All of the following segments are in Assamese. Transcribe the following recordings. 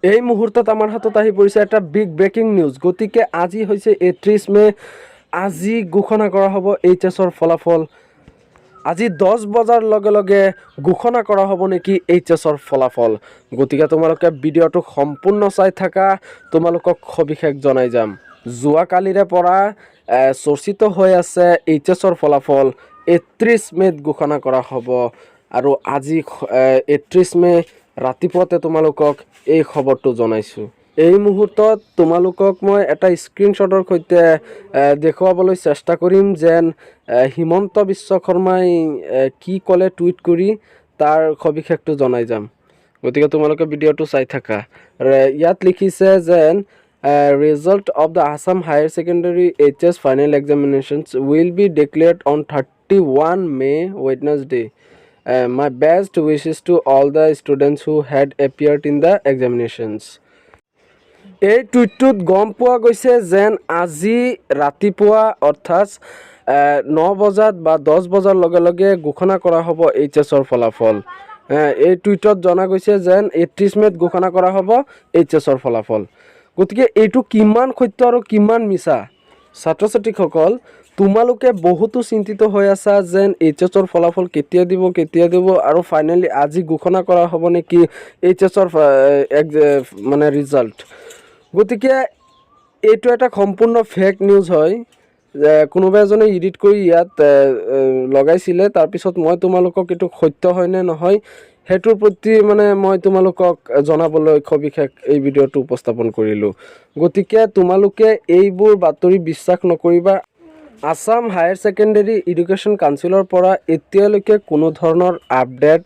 এই মুহূৰ্তত আমাৰ হাতত আহি পৰিছে এটা বিগ ব্ৰেকিং নিউজ। গতিকে আজি হৈছে ৩১ মে। আজি ঘোষণা কৰা হ'ব এইচএছৰ ফলাফল। আজি 10 বজাৰ লগে লগে ঘোষণা কৰা হ'ব নেকি এইচএছৰ ফলাফল। গতিকে তোমালোকে ভিডিঅ'টো সম্পূৰ্ণ চাই থাকা, তোমালোকক সবিশেষ জনাই যাম। যোৱাকালিৰে পৰা চৰ্চিত হৈ আছে এইচএছৰ ফলাফল ৩১ মে'ত ঘোষণা কৰা হ'ব আৰু আজি ৩১ মে' ৰাতিপুৱাতে তোমালোকক এই খবৰটো জনাইছোঁ। এই মুহূৰ্তত তোমালোকক মই এটা স্ক্ৰীনশ্বটৰ সৈতে দেখুৱাবলৈ চেষ্টা কৰিম যেন হিমন্ত বিশ্ব শৰ্মাই কি ক'লে টুইট কৰি তাৰ সবিশেষটো জনাই যাম। গতিকে তোমালোকে ভিডিঅ'টো চাই থাকা। ইয়াত লিখিছে যেন result of the Assam Higher Secondary HS final examinations will be declared on 31 May Wednesday. My best wishes to all the students who had appeared in the examinations. এই টুইটটোত গম পোৱা গৈছে যেন আজি ৰাতিপুৱা অৰ্থাৎ 9 বজাত বা 10 বজাৰ লগে লগে ঘোষণা কৰা হ'ব এইচএছৰ ফলাফল। এই টুইটত জনা গৈছে যেন ৩১ মে'ত ঘোষণা কৰা হ'ব এইচএছৰ ফলাফল। গতিকে এইটো কিমান সত্য আৰু কিমান মিছা, ছাত্ৰ ছাত্ৰীসকল তোমালোকে বহুতো চিন্তিত হৈ আছা যেন এইচএছৰ ফলাফল কেতিয়া দিব আৰু ফাইনেলি আজি ঘোষণা কৰা হ'ব নেকি এইচএছৰ মানে ৰিজাল্ট। গতিকে এইটো এটা সম্পূৰ্ণ ফেক নিউজ হয়। কোনোবা এজনে এডিট কৰি ইয়াত লগাইছিলে, তাৰপিছত মই তোমালোকক এইটো সত্য হয় নে নহয় সেইটোৰ প্ৰতি মানে মই তোমালোকক জনাবলৈ সবিশেষ এই ভিডিঅ'টো উপস্থাপন কৰিলোঁ। গতিকে তোমালোকে এইবোৰ বাতৰি বিশ্বাস নকৰিবা। আছাম হায়াৰ ছেকেণ্ডেৰী এডুকেশ্যন কাউন্সিলৰ পৰা এতিয়ালৈকে কোনো ধৰণৰ আপডেট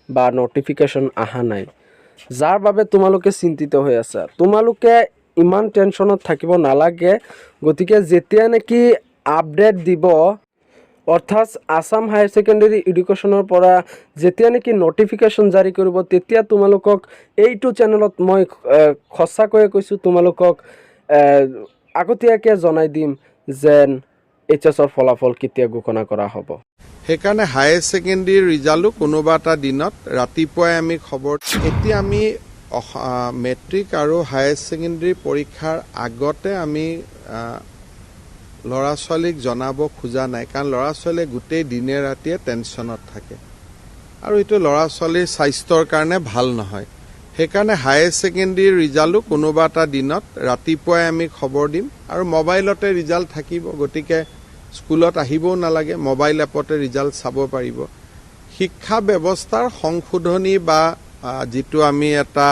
বা নটিফিকেশ্যন অহা নাই, যাৰ বাবে তোমালোকে চিন্তিত হৈ আছা। তোমালোকে ইমান টেনশ্যনত থাকিব নালাগে। গতিকে যেতিয়া নেকি আপডেট দিব অৰ্থাৎ আছাম হায়াৰ ছেকেণ্ডেৰী এডুকেশ্যনৰ পৰা যেতিয়া নেকি নটিফিকেশ্যন জাৰি কৰিব তেতিয়া তোমালোকক এইটো চেনেলত মই সঁচাকৈয়ে কৈছোঁ তোমালোকক আগতীয়াকৈ জনাই দিম যেন এইচএছৰ ফলাফল কেতিয়া ঘোষণা কৰা হ'ব। সেইকাৰণে হায়াৰ ছেকেণ্ডেৰী ৰিজাল্টো কোনোবা এটা দিনত ৰাতিপুৱাই আমি খবৰ। এতিয়া আমি মেট্ৰিক আৰু হায়াৰ ছেকেণ্ডেৰী পৰীক্ষাৰ আগতে আমি ল'ৰা ছোৱালীক জনাব খোজা নাই, কাৰণ ল'ৰা ছোৱালীয়ে গোটেই দিনে ৰাতিয়ে টেনশ্যনত থাকে আৰু এইটো ল'ৰা ছোৱালীৰ স্বাস্থ্যৰ কাৰণে ভাল নহয়। সেইকাৰণে হায়াৰ ছেকেণ্ডেৰী ৰিজাল্টো কোনোবা এটা দিনত ৰাতিপুৱাই আমি খবৰ দিম আৰু মোবাইলতে ৰিজাল্ট থাকিব। গতিকে স্কুলত আহিবও নালাগে, মোবাইল এপতে ৰিজাল্ট চাব পাৰিব। শিক্ষা ব্যৱস্থাৰ সংশোধনী বা যিটো আমি এটা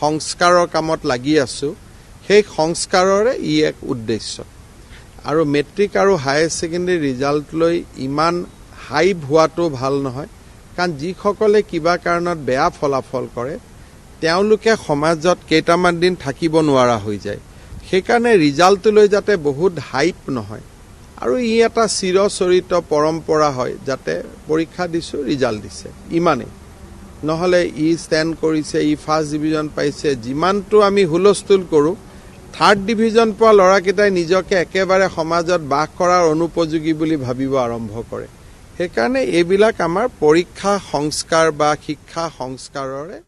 সংস্কাৰৰ কামত লাগি আছোঁ, সেই সংস্কাৰৰে ই এক উদ্দেশ্য। আৰু মেট্ৰিক আৰু হায়াৰ ছেকেণ্ডেৰী ৰিজাল্ট লৈ ইমান হাইপ হোৱাটো ভাল নহয়, কাৰণ যিসকলে কিবা কাৰণত বেয়া ফলাফল কৰে তেওঁলোকে সমাজত কেইটামান দিন থাকিব নোৱাৰা হৈ যায়। সেইকাৰণে ৰিজাল্টটো লৈ যাতে বহুত হাইপ নহয় আৰু ই এটা চিৰচৰিত পৰম্পৰা হয়, যাতে পৰীক্ষা দিছোঁ ৰিজাল্ট দিছে ইমানেই, নহ'লে ই ষ্টেণ্ড কৰিছে, ই ফাৰ্ষ্ট ডিভিজন পাইছে, যিমানটো আমি হুলস্থুল কৰোঁ, থাৰ্ড ডিভিজন পোৱা ল'ৰাকেইটাই নিজকে একেবাৰে সমাজত বাস কৰাৰ অনুপযোগী বুলি ভাবিব আৰম্ভ কৰে। সেইকাৰণে এইবিলাক আমাৰ পৰীক্ষা সংস্কাৰ বা শিক্ষা সংস্কাৰৰে